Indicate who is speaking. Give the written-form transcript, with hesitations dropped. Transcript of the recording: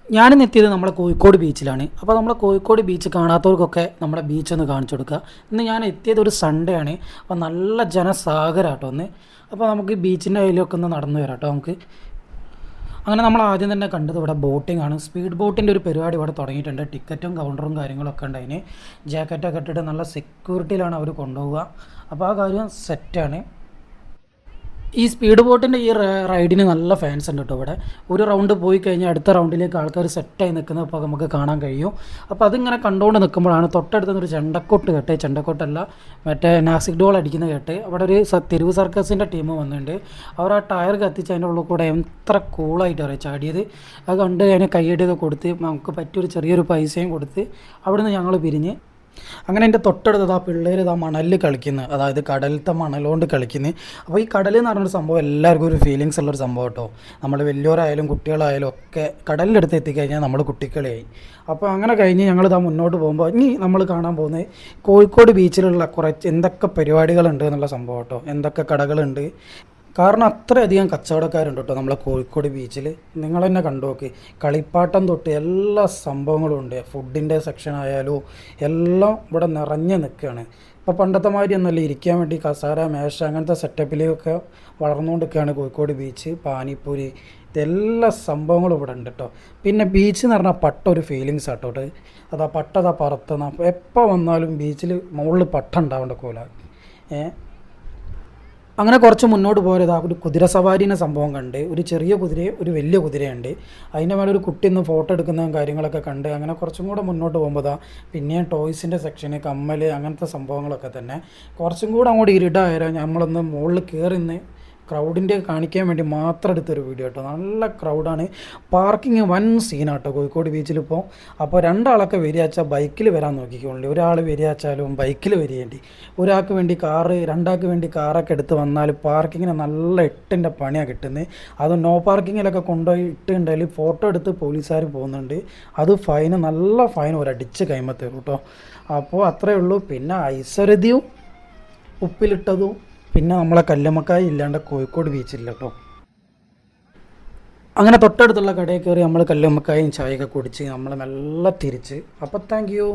Speaker 1: ഞാനിന്ന് എത്തിയത് നമ്മുടെ കോഴിക്കോട് ബീച്ചിലാണ്. അപ്പോൾ നമ്മളെ കോഴിക്കോട് ബീച്ച് കാണാത്തവർക്കൊക്കെ നമ്മുടെ ബീച്ചൊന്ന് കാണിച്ചു കൊടുക്കുക. ഇന്ന് ഞാൻ എത്തിയത് ഒരു സൺഡേ ആണ്. അപ്പോൾ നല്ല ജനസാഗരമാട്ടോ ഒന്ന്. അപ്പോൾ നമുക്ക് ബീച്ചിൻ്റെ അതിലൊക്കെ ഒന്ന് നടന്നു വരാം കേട്ടോ നമുക്ക്. അങ്ങനെ നമ്മൾ ആദ്യം തന്നെ കണ്ടത് ഇവിടെ ബോട്ടിംഗ് ആണ്. സ്പീഡ് ബോട്ടിൻ്റെ ഒരു പരിപാടി ഇവിടെ തുടങ്ങിയിട്ടുണ്ട്. ടിക്കറ്റും കൗണ്ടറും കാര്യങ്ങളൊക്കെ ഉണ്ട്. അതിന് ജാക്കറ്റൊക്കെ ഇട്ടിട്ട് നല്ല സെക്യൂരിറ്റിയിലാണ് അവർ കൊണ്ടുപോവുക. അപ്പോൾ ആ കാര്യം സെറ്റാണ്. ഈ സ്പീഡ് ബോട്ടിൻ്റെ ഈ റൈഡിന് നല്ല ഫാൻസ് ഉണ്ട് കേട്ടോ ഇവിടെ. ഒരു റൗണ്ട് പോയി കഴിഞ്ഞാൽ അടുത്ത റൗണ്ടിലേക്ക് ആൾക്കാർ സെറ്റായി നിൽക്കുന്നത് ഇപ്പോൾ നമുക്ക് കാണാൻ കഴിയും. അപ്പോൾ അതിങ്ങനെ കണ്ടുകൊണ്ട് നിൽക്കുമ്പോഴാണ് തൊട്ടടുത്ത് ഒരു ചെണ്ടക്കൊട്ട് കേട്ടെ, ചെണ്ടക്കൊട്ടല്ല മറ്റേ നാസിക് ഡോൾ അടിക്കുന്ന കേട്ട് അവിടെ ഒരു തെരുവ് സർക്കസിൻ്റെ ടീം വന്നിട്ടുണ്ട്. അവർ ആ ടയർ കത്തിച്ച് അതിൻ്റെ ഉള്ളിൽ കൂടെ എത്ര കൂളായിട്ട് അറിയാം ചാടിയത്. അത് കണ്ട് അതിനെ കൈയടിയൊക്കെ കൊടുത്ത് നമുക്ക് പറ്റിയൊരു ചെറിയൊരു പൈസയും കൊടുത്ത് അവിടുന്ന് ഞങ്ങൾ പിരിഞ്ഞ്. അങ്ങനെ എൻ്റെ തൊട്ടടുത്ത് ആ പിള്ളേർ മണലിൽ കളിക്കുന്നത്, അതായത് കടലിലത്തെ മണലുകൊണ്ട് കളിക്കുന്നത്. അപ്പോൾ ഈ കടൽ എന്ന് പറഞ്ഞൊരു സംഭവം എല്ലാവർക്കും ഒരു ഫീലിങ്സ് ഉള്ളൊരു സംഭവം കേട്ടോ. നമ്മൾ വലിയവരായാലും കുട്ടികളായാലും ഒക്കെ കടലിൻ്റെ അടുത്ത് എത്തിക്കഴിഞ്ഞാൽ നമ്മൾ കുട്ടികളെയായി. അപ്പോൾ അങ്ങനെ കഴിഞ്ഞ് ഞങ്ങളിതാ മുന്നോട്ട് പോകുമ്പോൾ ഇനി നമ്മൾ കാണാൻ പോകുന്നത് കോഴിക്കോട് ബീച്ചിലുള്ള കുറച്ച് എന്തൊക്കെ പരിപാടികളുണ്ട് എന്നുള്ള സംഭവം കേട്ടോ. എന്തൊക്കെ കടകളുണ്ട്, കാരണം അത്രയധികം കച്ചവടക്കാരുണ്ട് കേട്ടോ നമ്മളെ കോഴിക്കോട് ബീച്ചിൽ. നിങ്ങൾ തന്നെ കണ്ടു നോക്കി, കളിപ്പാട്ടം തൊട്ട് എല്ലാ സംഭവങ്ങളും ഉണ്ട്. ഫുഡിൻ്റെ സെക്ഷൻ ആയാലും എല്ലാം ഇവിടെ നിറഞ്ഞു നിൽക്കുകയാണ്. ഇപ്പോൾ പണ്ടത്തെ മാതിരി ഒന്നല്ല, ഇരിക്കാൻ വേണ്ടി കസാര മേശ അങ്ങനത്തെ സെറ്റപ്പിലൊക്കെ വളർന്നുകൊണ്ടിരിക്കുകയാണ് കോഴിക്കോട് ബീച്ച്. പാനിപ്പൂരി ഇതെല്ലാ സംഭവങ്ങളും ഇവിടെ ഉണ്ട് കേട്ടോ. പിന്നെ ബീച്ച് എന്ന് പറഞ്ഞാൽ പട്ട ഒരു ഫീലിങ്സ് ആട്ടോ. അതാ പട്ടതാ പറത്തുന്ന എപ്പോൾ വന്നാലും ബീച്ചിൽ മുകളിൽ പട്ട ഉണ്ടാവേണ്ട കോല. അങ്ങനെ കുറച്ച് മുന്നോട്ട് പോയത് ആ ഒരു കുതിര സവാരീൻ്റെ സംഭവം കണ്ട്. ഒരു ചെറിയ കുതിരയും ഒരു വലിയ കുതിരയുണ്ട്. അതിൻ്റെ മേലെ ഒരു കുട്ടി ഒന്ന് ഫോട്ടോ എടുക്കുന്നതും കാര്യങ്ങളൊക്കെ കണ്ട് അങ്ങനെ കുറച്ചും കൂടെ മുന്നോട്ട് പോകുമ്പോൾ പിന്നെയും ടോയ്സിൻ്റെ സെക്ഷന്, കമ്മൽ അങ്ങനത്തെ സംഭവങ്ങളൊക്കെ തന്നെ. കുറച്ചും കൂടെ അങ്ങോട്ട് ഇരുട്ടായാലും നമ്മളൊന്ന് മുകളിൽ കയറി നിന്ന് ക്രൗഡിൻ്റെ കാണിക്കാൻ വേണ്ടി മാത്രം എടുത്തൊരു വീഡിയോ കേട്ടോ. നല്ല ക്രൗഡാണ്. പാർക്കിങ് വൻ സീനാട്ടോ കോഴിക്കോട് ബീച്ചിലിപ്പോൾ. അപ്പോൾ രണ്ടാളൊക്കെ വരികച്ചാൽ ബൈക്കിൽ വരാൻ നോക്കിക്കോളൂ. ഒരാൾ വരികച്ചാലും ബൈക്കിൽ വരികേണ്ടി. ഒരാൾക്ക് വേണ്ടി കാറ്, രണ്ടാൾക്ക് വേണ്ടി കാറൊക്കെ എടുത്ത് വന്നാൽ പാർക്കിങ്ങിന് നല്ല 8ൻ്റെ പണിയാണ് കിട്ടുന്നത്. അത് നോ പാർക്കിങ്ങിലൊക്കെ കൊണ്ടുപോയി ഇട്ടുണ്ടെങ്കിൽ ഫോട്ടോ എടുത്ത് പോലീസുകാർ പോകുന്നുണ്ട്. അത് ഫൈന്, നല്ല ഫൈൻ ഒരടിച്ച് കൈമത്തേറും കേട്ടോ. അപ്പോൾ അത്രയേ ഉള്ളൂ. പിന്നെ ഐശ്വര്യതയും ഉപ്പിലിട്ടതും പിന്നെ നമ്മളെ കല്ലുമ്മക്കായ ഇല്ലാണ്ട് കോഴിക്കോട് ബീച്ചില്ല കേട്ടോ. അങ്ങനെ തൊട്ടടുത്തുള്ള കടയിൽ കയറി നമ്മൾ കല്ലുമ്മക്കായും ചായയൊക്കെ കുടിച്ച് നമ്മൾ മെല്ലെ തിരിച്ച്. അപ്പോൾ താങ്ക് യു.